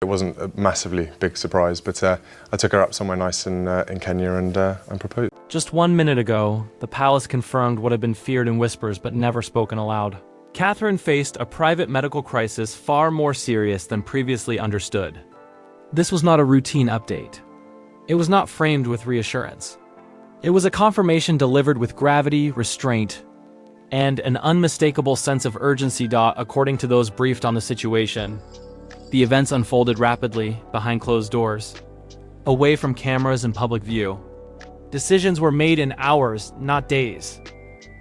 It wasn't a massively big surprise, but I took her up somewhere nice in Kenya and proposed. Just 1 minute ago, the palace confirmed what had been feared in whispers but never spoken aloud. Catherine faced a private medical crisis far more serious than previously understood. This was not a routine update. It was not framed with reassurance. It was a confirmation delivered with gravity, restraint, and an unmistakable sense of urgency. According to those briefed on the situation, the events unfolded rapidly, behind closed doors, away from cameras and public view. Decisions were made in hours, not days.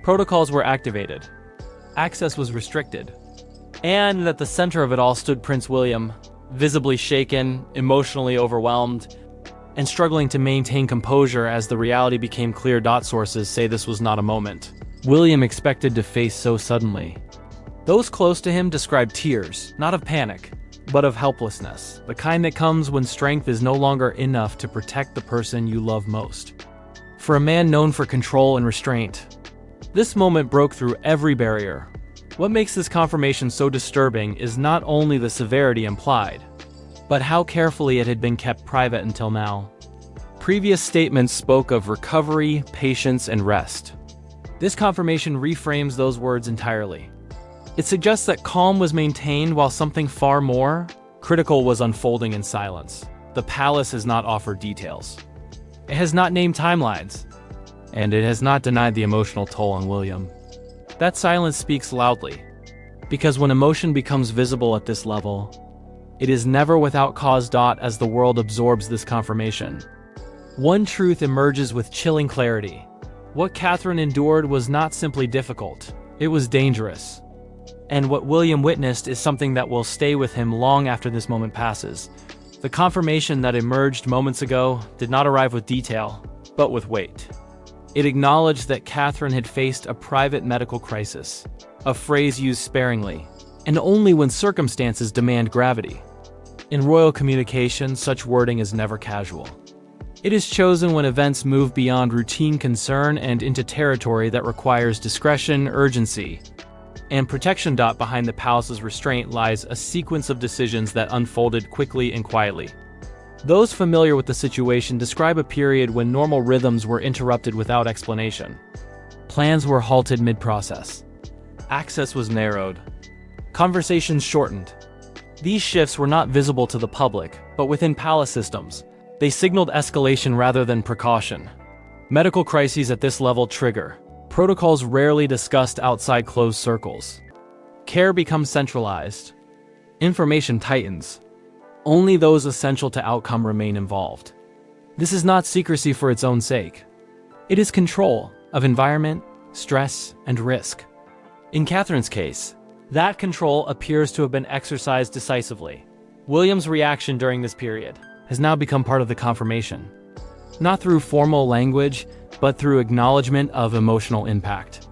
Protocols were activated. Access was restricted. And at the center of it all stood Prince William, visibly shaken, emotionally overwhelmed, and struggling to maintain composure as the reality became clear. Sources say this was not a moment William expected to face so suddenly. Those close to him described tears, not of panic, but of helplessness, the kind that comes when strength is no longer enough to protect the person you love most. For a man known for control and restraint, this moment broke through every barrier. What makes this confirmation so disturbing is not only the severity implied, but how carefully it had been kept private until now. Previous statements spoke of recovery, patience, and rest. This confirmation reframes those words entirely. It suggests that calm was maintained while something far more critical was unfolding in silence. The palace has not offered details. It has not named timelines, and it has not denied the emotional toll on William. That silence speaks loudly, because when emotion becomes visible at this level, it is never without cause. As the world absorbs this confirmation, one truth emerges with chilling clarity. What Catherine endured was not simply difficult, it was dangerous. And what William witnessed is something that will stay with him long after this moment passes. The confirmation that emerged moments ago did not arrive with detail, but with weight. It acknowledged that Catherine had faced a private medical crisis, a phrase used sparingly, and only when circumstances demand gravity. In royal communication, such wording is never casual. It is chosen when events move beyond routine concern and into territory that requires discretion, urgency, and protection. Behind the palace's restraint lies a sequence of decisions that unfolded quickly and quietly. Those familiar with the situation describe a period when normal rhythms were interrupted without explanation. Plans were halted mid-process. Access was narrowed. Conversations shortened. These shifts were not visible to the public, but within palace systems, they signaled escalation rather than precaution. Medical crises at this level trigger protocols rarely discussed outside closed circles. Care becomes centralized. Information tightens. Only those essential to outcome remain involved. This is not secrecy for its own sake. It is control of environment, stress, and risk. In Catherine's case, that control appears to have been exercised decisively. William's reaction during this period has now become part of the confirmation, not through formal language, but through acknowledgement of emotional impact.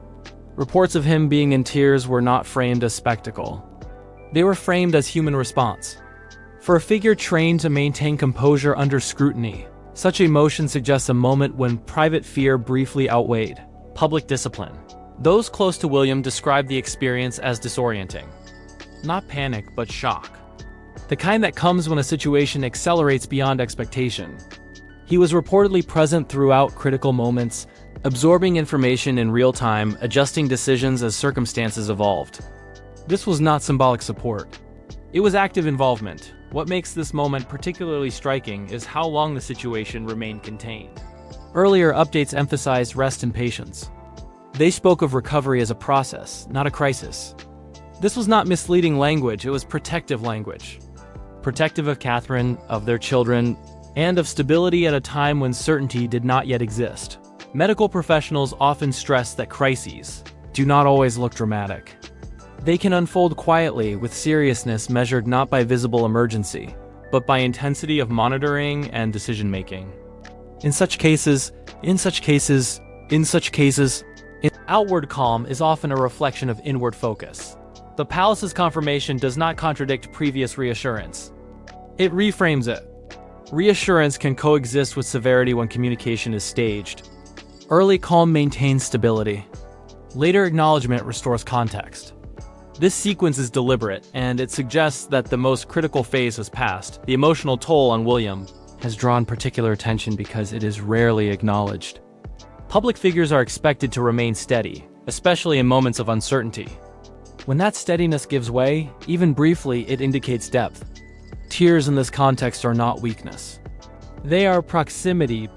Reports of him being in tears were not framed as spectacle. They were framed as human response. For a figure trained to maintain composure under scrutiny, such emotion suggests a moment when private fear briefly outweighed public discipline. Those close to William described the experience as disorienting. Not panic, but shock. The kind that comes when a situation accelerates beyond expectation. He was reportedly present throughout critical moments, absorbing information in real time, adjusting decisions as circumstances evolved. This was not symbolic support. It was active involvement. What makes this moment particularly striking is how long the situation remained contained. Earlier updates emphasized rest and patience. They spoke of recovery as a process, not a crisis. This was not misleading language, it was protective language. Protective of Catherine, of their children, and of stability at a time when certainty did not yet exist. Medical professionals often stress that crises do not always look dramatic. They can unfold quietly with seriousness measured not by visible emergency, but by intensity of monitoring and decision-making. In such cases, outward calm is often a reflection of inward focus. The palace's confirmation does not contradict previous reassurance. It reframes it. Reassurance can coexist with severity when communication is staged. Early calm maintains stability. Later acknowledgement restores context. This sequence is deliberate, and it suggests that the most critical phase has passed. The emotional toll on William has drawn particular attention because it is rarely acknowledged. Public figures are expected to remain steady, especially in moments of uncertainty. When that steadiness gives way, even briefly, it indicates depth. Tears in this context are not weakness. They are proximity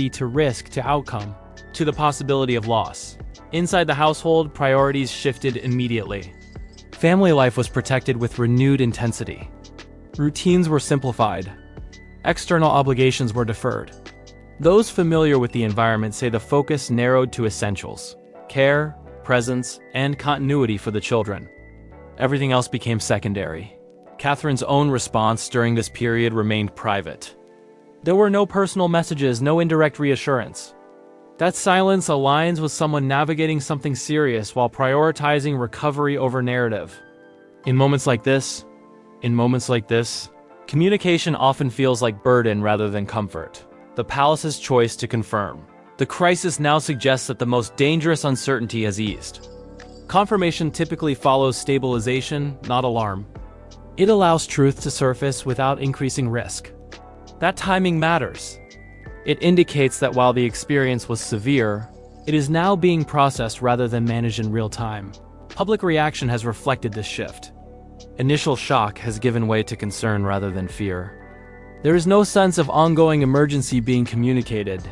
to risk, to outcome, to the possibility of loss. Inside the household, priorities shifted immediately. Family life was protected with renewed intensity. Routines were simplified. External obligations were deferred. Those familiar with the environment say the focus narrowed to essentials: care, presence, and continuity for the children. Everything else became secondary. Catherine's own response during this period remained private. There were no personal messages, no indirect reassurance. That silence aligns with someone navigating something serious while prioritizing recovery over narrative. In moments like this, communication often feels like burden rather than comfort. The palace's choice to confirm. The crisis now suggests that the most dangerous uncertainty has eased. Confirmation typically follows stabilization, not alarm. It allows truth to surface without increasing risk. That timing matters. It indicates that while the experience was severe, it is now being processed rather than managed in real time. Public reaction has reflected this shift. Initial shock has given way to concern rather than fear. There is no sense of ongoing emergency being communicated.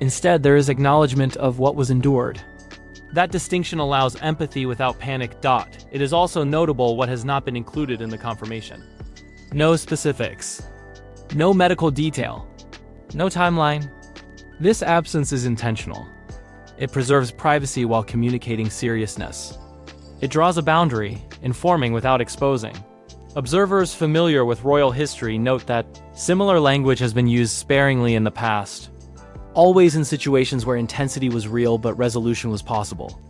Instead, there is acknowledgement of what was endured. That distinction allows empathy without panic. It is also notable what has not been included in the confirmation. No specifics. No medical detail. No timeline. This absence is intentional. It preserves privacy while communicating seriousness. It draws a boundary, informing without exposing. Observers familiar with royal history note that similar language has been used sparingly in the past, always in situations where intensity was real but resolution was possible.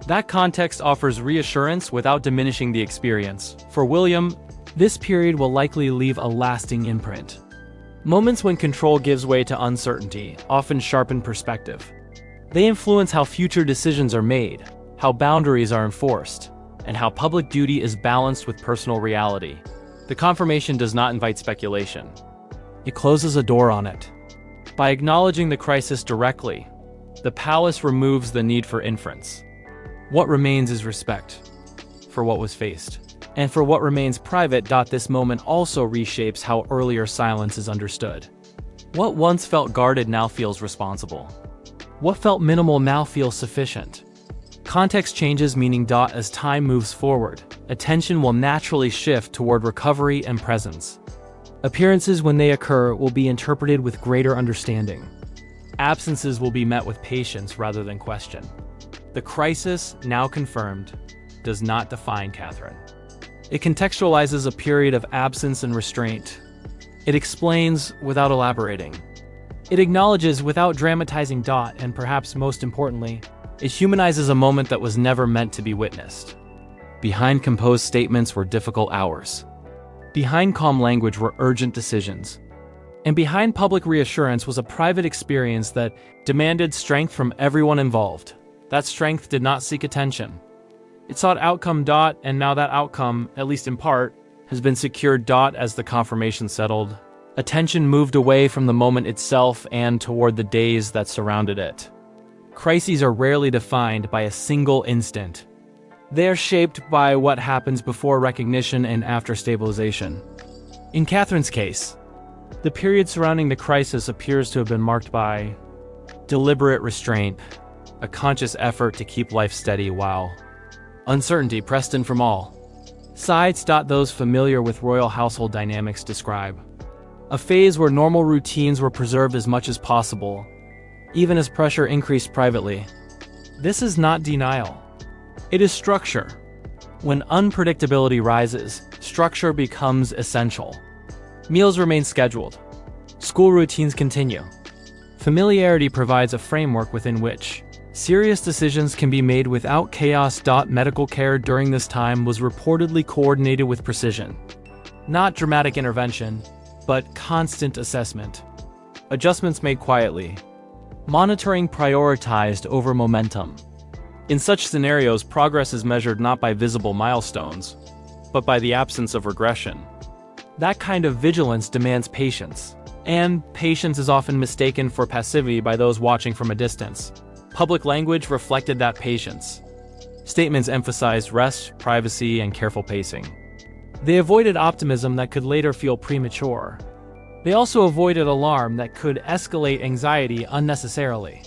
That context offers reassurance without diminishing the experience. For William, this period will likely leave a lasting imprint. Moments when control gives way to uncertainty often sharpen perspective. They influence how future decisions are made, how boundaries are enforced, and how public duty is balanced with personal reality. The confirmation does not invite speculation. It closes a door on it. By acknowledging the crisis directly, the palace removes the need for inference. What remains is respect for what was faced. And for what remains private. This moment also reshapes how earlier silence is understood. What once felt guarded now feels responsible. What felt minimal now feels sufficient. Context changes meaning. As time moves forward, attention will naturally shift toward recovery and presence. Appearances, when they occur, will be interpreted with greater understanding. Absences will be met with patience rather than question. The crisis, now confirmed, does not define Catherine. It contextualizes a period of absence and restraint. It explains without elaborating. It acknowledges without dramatizing. And perhaps most importantly, it humanizes a moment that was never meant to be witnessed. Behind composed statements were difficult hours. Behind calm language were urgent decisions. And behind public reassurance was a private experience that demanded strength from everyone involved. That strength did not seek attention. It sought outcome. And now that outcome, at least in part, has been secured. As the confirmation settled, attention moved away from the moment itself and toward the days that surrounded it. Crises are rarely defined by a single instant. They are shaped by what happens before recognition and after stabilization. In Catherine's case, the period surrounding the crisis appears to have been marked by deliberate restraint, a conscious effort to keep life steady while uncertainty pressed in from all sides. Those familiar with royal household dynamics describe a phase where normal routines were preserved as much as possible, even as pressure increased privately. This is not denial. It is structure. When unpredictability rises, structure becomes essential. Meals remain scheduled. School routines continue. Familiarity provides a framework within which serious decisions can be made without chaos. Medical care during this time was reportedly coordinated with precision. Not dramatic intervention, but constant assessment. Adjustments made quietly. Monitoring prioritized over momentum. In such scenarios, progress is measured not by visible milestones, but by the absence of regression. That kind of vigilance demands patience, and patience is often mistaken for passivity by those watching from a distance. Public language reflected that patience. Statements emphasized rest, privacy, and careful pacing. They avoided optimism that could later feel premature. They also avoided alarm that could escalate anxiety unnecessarily.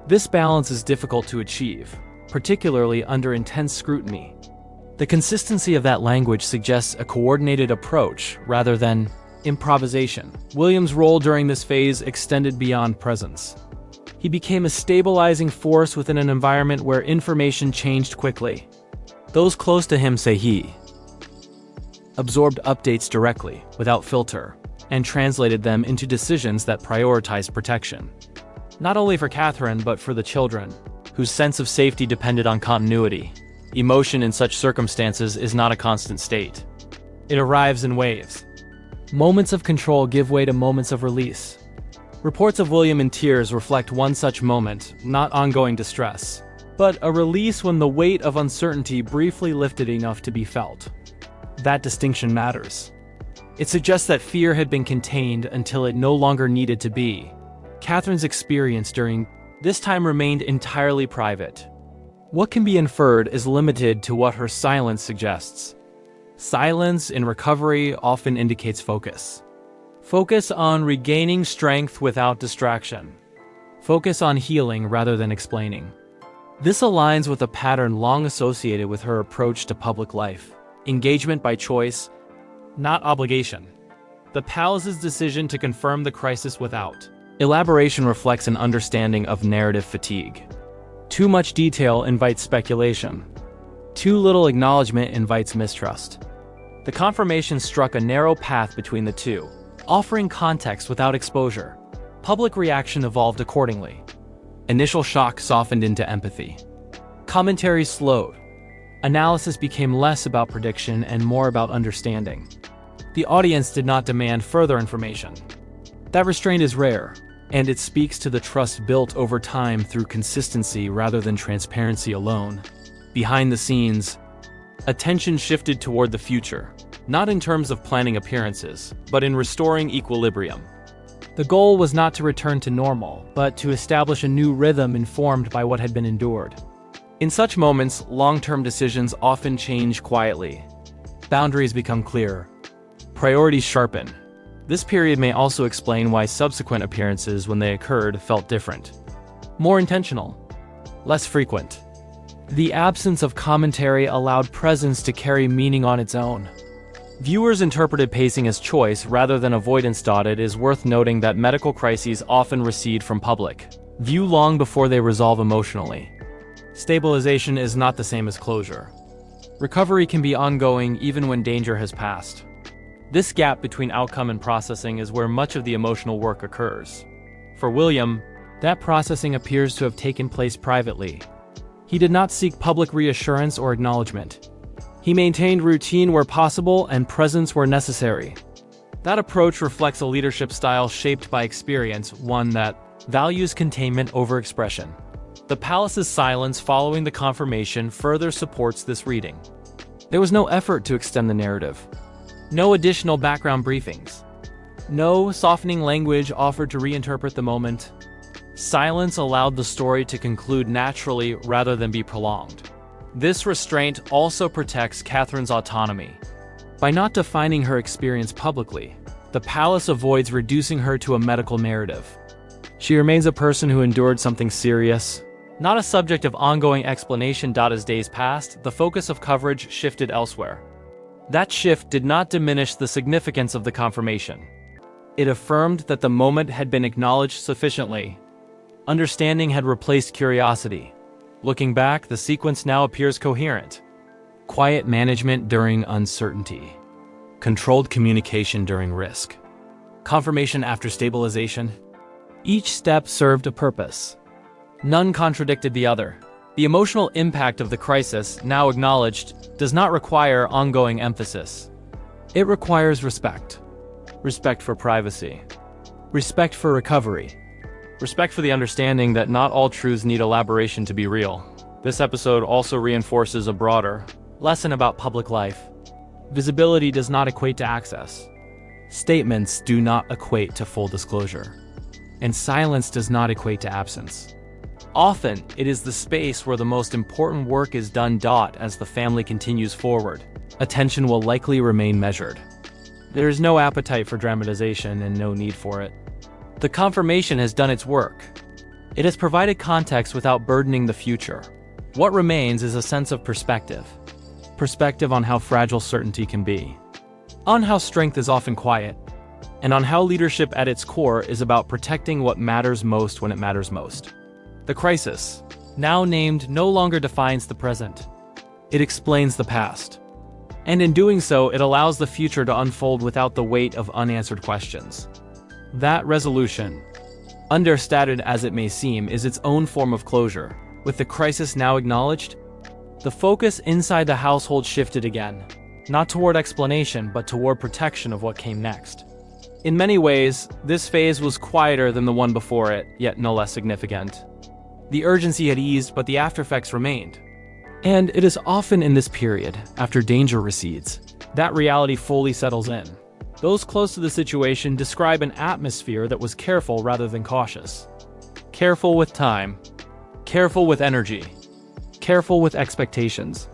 This balance is difficult to achieve, particularly under intense scrutiny. The consistency of that language suggests a coordinated approach rather than improvisation. William's role during this phase extended beyond presence. He became a stabilizing force within an environment where information changed quickly. Those close to him say he absorbed updates directly, without filter, and translated them into decisions that prioritized protection. Not only for Catherine, but for the children, whose sense of safety depended on continuity. Emotion in such circumstances is not a constant state. It arrives in waves. Moments of control give way to moments of release. Reports of William in tears reflect one such moment, not ongoing distress, but a release when the weight of uncertainty briefly lifted enough to be felt. That distinction matters. It suggests that fear had been contained until it no longer needed to be. Catherine's experience during this time remained entirely private. What can be inferred is limited to what her silence suggests. Silence in recovery often indicates focus. Focus on regaining strength without distraction. Focus on healing rather than explaining. This aligns with a pattern long associated with her approach to public life. Engagement by choice, not obligation. The palace's decision to confirm the crisis without elaboration reflects an understanding of narrative fatigue. Too much detail invites speculation. Too little acknowledgement invites mistrust. The confirmation struck a narrow path between the two, offering context without exposure. Public reaction evolved accordingly. Initial shock softened into empathy. Commentary slowed. Analysis became less about prediction and more about understanding. The audience did not demand further information. That restraint is rare, and it speaks to the trust built over time through consistency rather than transparency alone. Behind the scenes, attention shifted toward the future, not in terms of planning appearances, but in restoring equilibrium. The goal was not to return to normal, but to establish a new rhythm informed by what had been endured. In such moments, long-term decisions often change quietly. Boundaries become clearer. Priorities sharpen. This period may also explain why subsequent appearances, when they occurred, felt different. More intentional. Less frequent. The absence of commentary allowed presence to carry meaning on its own. Viewers interpreted pacing as choice rather than avoidance. It is worth noting that medical crises often recede from public view long before they resolve emotionally. Stabilization is not the same as closure. Recovery can be ongoing even when danger has passed. This gap between outcome and processing is where much of the emotional work occurs. For William, that processing appears to have taken place privately. He did not seek public reassurance or acknowledgement. He maintained routine where possible and presence where necessary. That approach reflects a leadership style shaped by experience, one that values containment over expression. The palace's silence following the confirmation further supports this reading. There was no effort to extend the narrative. No additional background briefings. No softening language offered to reinterpret the moment. Silence allowed the story to conclude naturally rather than be prolonged. This restraint also protects Catherine's autonomy. By not defining her experience publicly, the palace avoids reducing her to a medical narrative. She remains a person who endured something serious, not a subject of ongoing explanation. As days passed, the focus of coverage shifted elsewhere. That shift did not diminish the significance of the confirmation. It affirmed that the moment had been acknowledged sufficiently. Understanding had replaced curiosity. Looking back, the sequence now appears coherent. Quiet management during uncertainty. Controlled communication during risk. Confirmation after stabilization. Each step served a purpose. None contradicted the other. The emotional impact of the crisis, now acknowledged, does not require ongoing emphasis. It requires respect. Respect for privacy. Respect for recovery. Respect for the understanding that not all truths need elaboration to be real. This episode also reinforces a broader lesson about public life. Visibility does not equate to access. Statements do not equate to full disclosure. And silence does not equate to absence. Often, it is the space where the most important work is done. As the family continues forward, attention will likely remain measured. There is no appetite for dramatization and no need for it. The confirmation has done its work. It has provided context without burdening the future. What remains is a sense of perspective. Perspective on how fragile certainty can be, on how strength is often quiet, and on how leadership at its core is about protecting what matters most when it matters most. The crisis, now named, no longer defines the present. It explains the past. And in doing so, it allows the future to unfold without the weight of unanswered questions. That resolution, understated as it may seem, is its own form of closure. With the crisis now acknowledged, the focus inside the household shifted again, not toward explanation, but toward protection of what came next. In many ways, this phase was quieter than the one before it, yet no less significant. The urgency had eased, but the aftereffects remained. And it is often in this period, after danger recedes, that reality fully settles in. Those close to the situation describe an atmosphere that was careful rather than cautious. Careful with time, careful with energy, careful with expectations.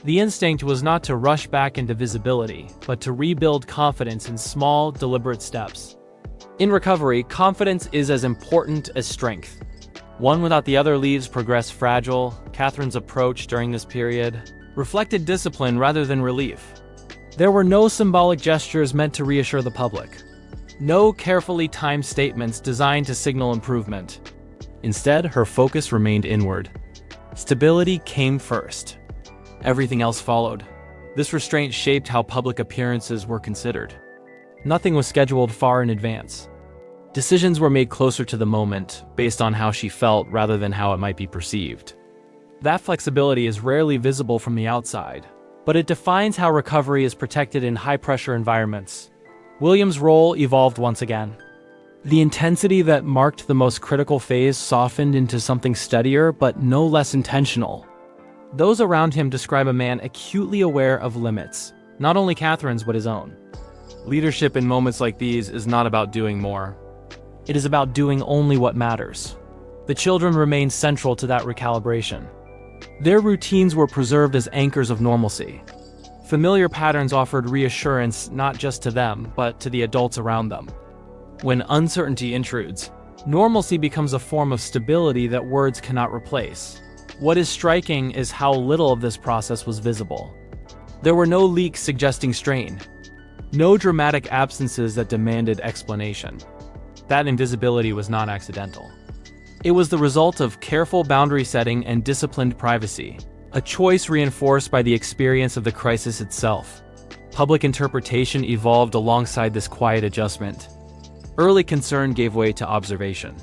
The instinct was not to rush back into visibility, but to rebuild confidence in small, deliberate steps. In recovery, confidence is as important as strength. One without the other leaves progress fragile. Catherine's approach during this period reflected discipline rather than relief. There were no symbolic gestures meant to reassure the public. No carefully timed statements designed to signal improvement. Instead, her focus remained inward. Stability came first. Everything else followed. This restraint shaped how public appearances were considered. Nothing was scheduled far in advance. Decisions were made closer to the moment, based on how she felt rather than how it might be perceived. That flexibility is rarely visible from the outside, but it defines how recovery is protected in high-pressure environments. William's role evolved once again. The intensity that marked the most critical phase softened into something steadier but no less intentional. Those around him describe a man acutely aware of limits, not only Catherine's but his own. Leadership in moments like these is not about doing more. It is about doing only what matters. The children remained central to that recalibration. Their routines were preserved as anchors of normalcy. Familiar patterns offered reassurance not just to them, but to the adults around them. When uncertainty intrudes, normalcy becomes a form of stability that words cannot replace. What is striking is how little of this process was visible. There were no leaks suggesting strain, no dramatic absences that demanded explanation. That invisibility was not accidental. It was the result of careful boundary setting and disciplined privacy, a choice reinforced by the experience of the crisis itself. Public interpretation evolved alongside this quiet adjustment. Early concern gave way to observation.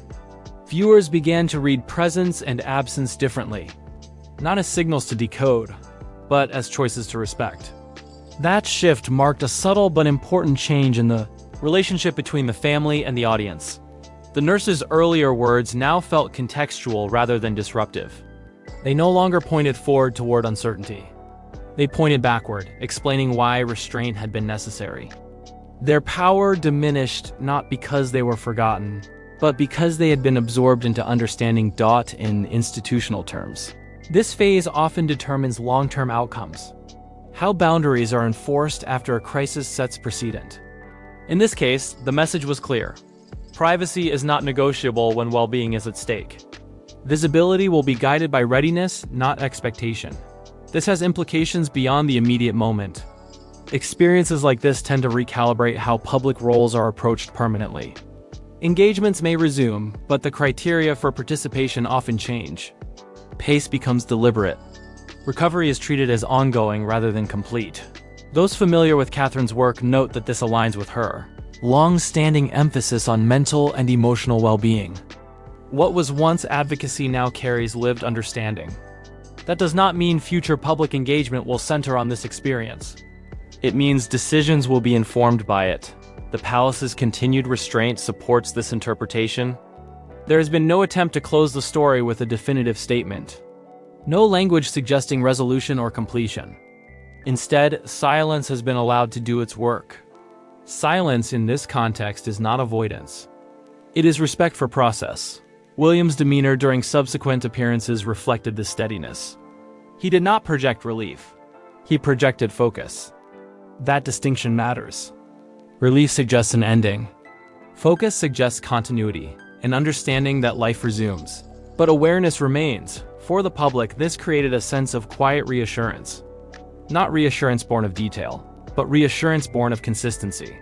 Viewers began to read presence and absence differently, not as signals to decode, but as choices to respect. That shift marked a subtle but important change in the relationship between the family and the audience. The nurse's earlier words now felt contextual rather than disruptive. They no longer pointed forward toward uncertainty. They pointed backward, explaining why restraint had been necessary. Their power diminished not because they were forgotten, but because they had been absorbed into understanding in institutional terms. This phase often determines long-term outcomes. How boundaries are enforced after a crisis sets precedent. In this case, the message was clear. Privacy is not negotiable when well-being is at stake. Visibility will be guided by readiness, not expectation. This has implications beyond the immediate moment. Experiences like this tend to recalibrate how public roles are approached permanently. Engagements may resume, but the criteria for participation often change. Pace becomes deliberate. Recovery is treated as ongoing rather than complete. Those familiar with Catherine's work note that this aligns with her long-standing emphasis on mental and emotional well-being. What was once advocacy now carries lived understanding. That does not mean future public engagement will center on this experience. It means decisions will be informed by it. The palace's continued restraint supports this interpretation. There has been no attempt to close the story with a definitive statement. No language suggesting resolution or completion. Instead, silence has been allowed to do its work. Silence in this context is not avoidance. It is respect for process. William's demeanor during subsequent appearances reflected this steadiness. He did not project relief. He projected focus. That distinction matters. Relief suggests an ending. Focus suggests continuity, an understanding that life resumes. But awareness remains. For the public, this created a sense of quiet reassurance. Not reassurance born of detail, but reassurance born of consistency.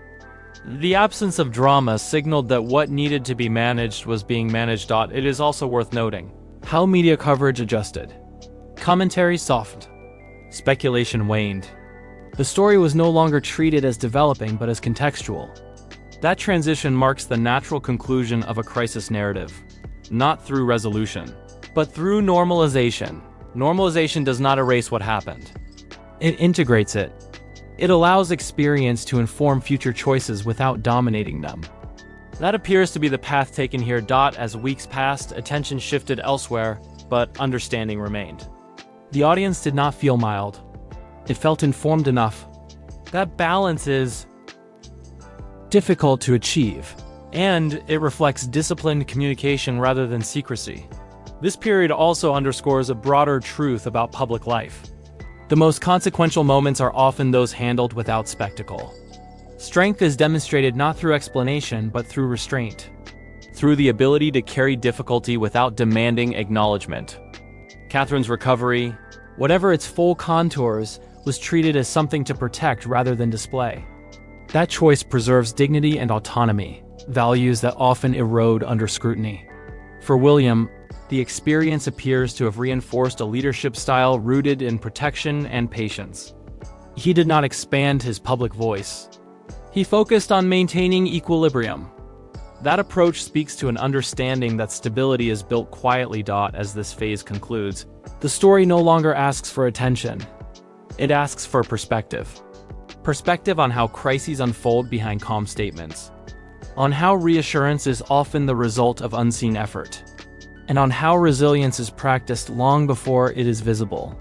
The absence of drama signaled that what needed to be managed was being managed. It is also worth noting how media coverage adjusted. Commentary softened. Speculation waned. The story was no longer treated as developing but as contextual. That transition marks the natural conclusion of a crisis narrative, not through resolution, but through normalization. Normalization does not erase what happened. It integrates it. It allows experience to inform future choices without dominating them. That appears to be the path taken here. As weeks passed, attention shifted elsewhere, but understanding remained. The audience did not feel mild. It felt informed enough. That balance is difficult to achieve, and it reflects disciplined communication rather than secrecy. This period also underscores a broader truth about public life. The most consequential moments are often those handled without spectacle. Strength is demonstrated not through explanation but through restraint, through the ability to carry difficulty without demanding acknowledgement. Catherine's recovery, whatever its full contours, was treated as something to protect rather than display. That choice preserves dignity and autonomy, values that often erode under scrutiny. For William, the experience appears to have reinforced a leadership style rooted in protection and patience. He did not expand his public voice. He focused on maintaining equilibrium. That approach speaks to an understanding that stability is built quietly. As this phase concludes, the story no longer asks for attention. It asks for perspective. Perspective on how crises unfold behind calm statements, on how reassurance is often the result of unseen effort, and on how resilience is practiced long before it is visible.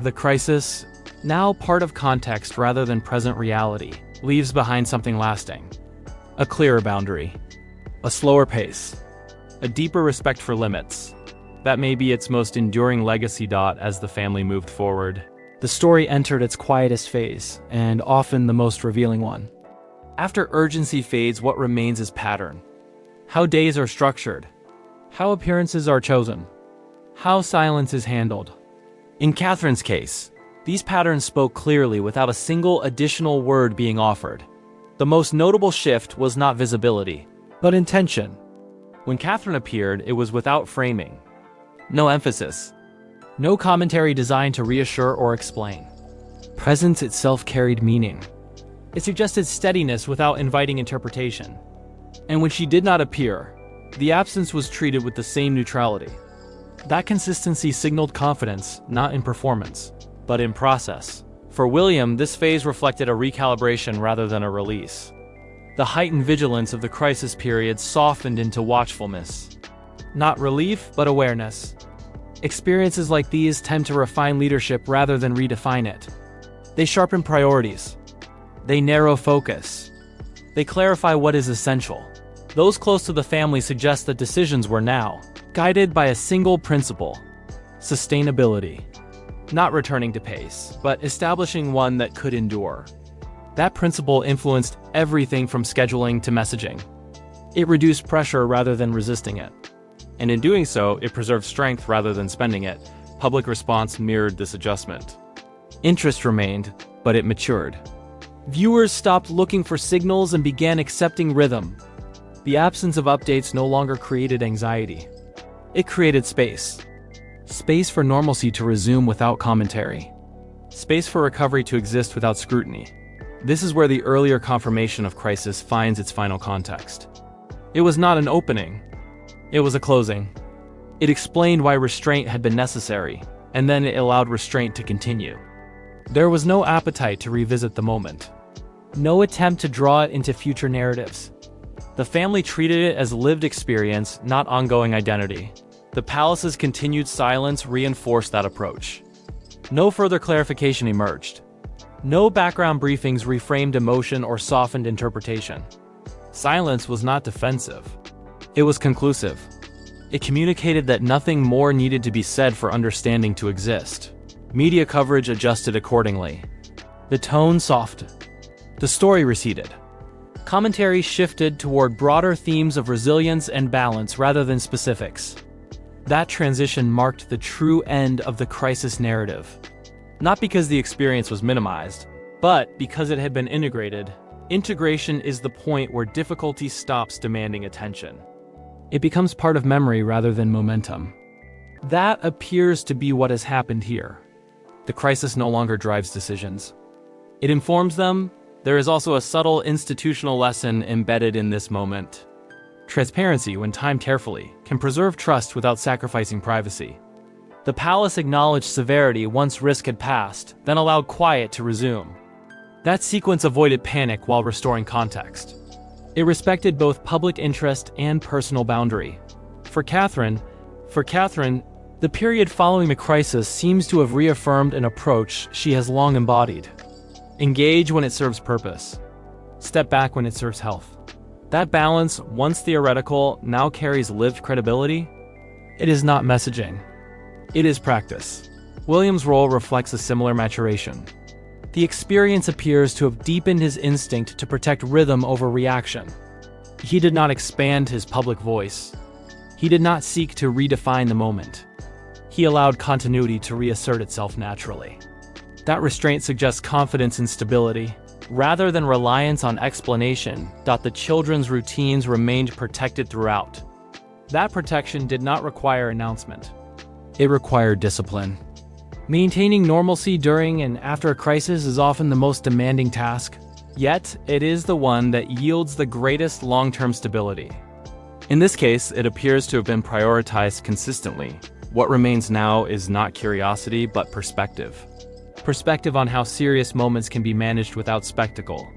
The crisis, now part of context rather than present reality, leaves behind something lasting. A clearer boundary, a slower pace, a deeper respect for limits. That may be its most enduring legacy. As the family moved forward, the story entered its quietest phase, and often the most revealing one. After urgency fades, what remains is pattern. How days are structured, how appearances are chosen, how silence is handled. In Catherine's case, these patterns spoke clearly without a single additional word being offered. The most notable shift was not visibility, but intention. When Catherine appeared, it was without framing. No emphasis. No commentary designed to reassure or explain. Presence itself carried meaning. It suggested steadiness without inviting interpretation. And when she did not appear, the absence was treated with the same neutrality. That consistency signaled confidence, not in performance, but in process. For William, this phase reflected a recalibration rather than a release. The heightened vigilance of the crisis period softened into watchfulness. Not relief, but awareness. Experiences like these tend to refine leadership rather than redefine it. They sharpen priorities. They narrow focus. They clarify what is essential. Those close to the family suggest that decisions were now guided by a single principle: sustainability. Not returning to pace, but establishing one that could endure. That principle influenced everything from scheduling to messaging. It reduced pressure rather than resisting it. And in doing so, it preserved strength rather than spending it. Public response mirrored this adjustment. Interest remained, but it matured. Viewers stopped looking for signals and began accepting rhythm. The absence of updates no longer created anxiety. It created space. Space for normalcy to resume without commentary. Space for recovery to exist without scrutiny. This is where the earlier confirmation of crisis finds its final context. It was not an opening. It was a closing. It explained why restraint had been necessary, and then it allowed restraint to continue. There was no appetite to revisit the moment. No attempt to draw it into future narratives. The family treated it as lived experience, not ongoing identity. The palace's continued silence reinforced that approach. No further clarification emerged. No background briefings reframed emotion or softened interpretation. Silence was not defensive. It was conclusive. It communicated that nothing more needed to be said for understanding to exist. Media coverage adjusted accordingly. The tone softened. The story receded. Commentary shifted toward broader themes of resilience and balance rather than specifics. That transition marked the true end of the crisis narrative. Not because the experience was minimized, but because it had been integrated. Integration is the point where difficulty stops demanding attention. It becomes part of memory rather than momentum. That appears to be what has happened here. The crisis no longer drives decisions. It informs them. There is also a subtle institutional lesson embedded in this moment. Transparency, when timed carefully, can preserve trust without sacrificing privacy. The palace acknowledged severity once risk had passed, then allowed quiet to resume. That sequence avoided panic while restoring context. It respected both public interest and personal boundary. For Catherine, the period following the crisis seems to have reaffirmed an approach she has long embodied. Engage when it serves purpose. Step back when it serves health. That balance, once theoretical, now carries lived credibility. It is not messaging. It is practice. William's role reflects a similar maturation. The experience appears to have deepened his instinct to protect rhythm over reaction. He did not expand his public voice. He did not seek to redefine the moment. He allowed continuity to reassert itself naturally. That restraint suggests confidence and stability, rather than reliance on explanation. The children's routines remained protected throughout. That protection did not require announcement. It required discipline. Maintaining normalcy during and after a crisis is often the most demanding task, yet it is the one that yields the greatest long-term stability. In this case, it appears to have been prioritized consistently. What remains now is not curiosity, but perspective. Perspective on how serious moments can be managed without spectacle.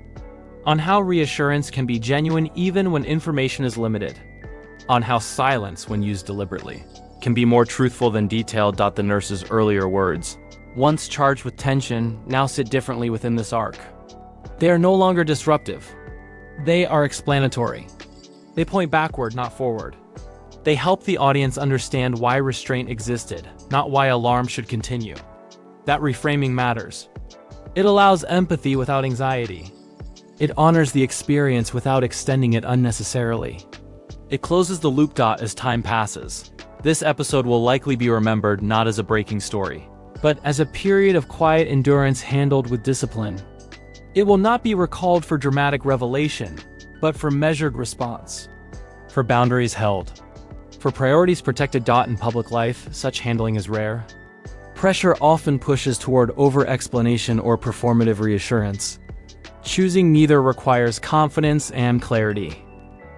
On how reassurance can be genuine even when information is limited. On how silence, when used deliberately, can be more truthful than detailed. The nurse's earlier words, once charged with tension, now sit differently within this arc. They are no longer disruptive. They are explanatory. They point backward, not forward. They help the audience understand why restraint existed, not why alarm should continue. That reframing matters. It allows empathy without anxiety. It honors the experience without extending it unnecessarily. It closes the loop. As time passes, this episode will likely be remembered not as a breaking story, but as a period of quiet endurance handled with discipline. It will not be recalled for dramatic revelation, but for measured response. For boundaries held. For priorities protected. In public life, such handling is rare. Pressure often pushes toward over-explanation or performative reassurance. Choosing neither requires confidence and clarity.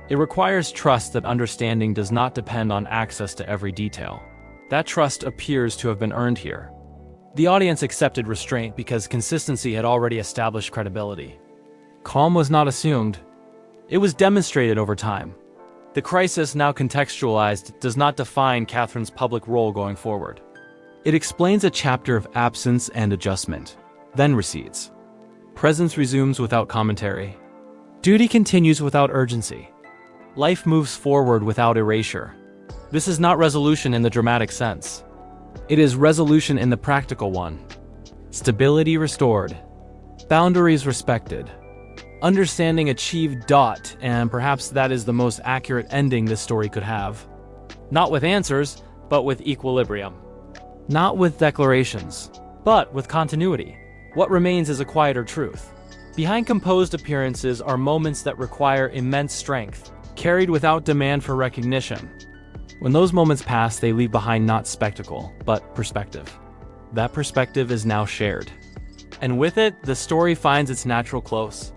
It requires trust that understanding does not depend on access to every detail. That trust appears to have been earned here. The audience accepted restraint because consistency had already established credibility. Calm was not assumed. It was demonstrated over time. The crisis, now contextualized, does not define Catherine's public role going forward. It explains a chapter of absence and adjustment, then recedes. Presence resumes without commentary. Duty continues without urgency. Life moves forward without erasure. This is not resolution in the dramatic sense. It is resolution in the practical one. Stability restored. Boundaries respected. Understanding achieved. And perhaps that is the most accurate ending this story could have. Not with answers, but with equilibrium. Not with declarations, but with continuity. What remains is a quieter truth. Behind composed appearances are moments that require immense strength, carried without demand for recognition. When those moments pass, they leave behind not spectacle, but perspective. That perspective is now shared. And with it, the story finds its natural close.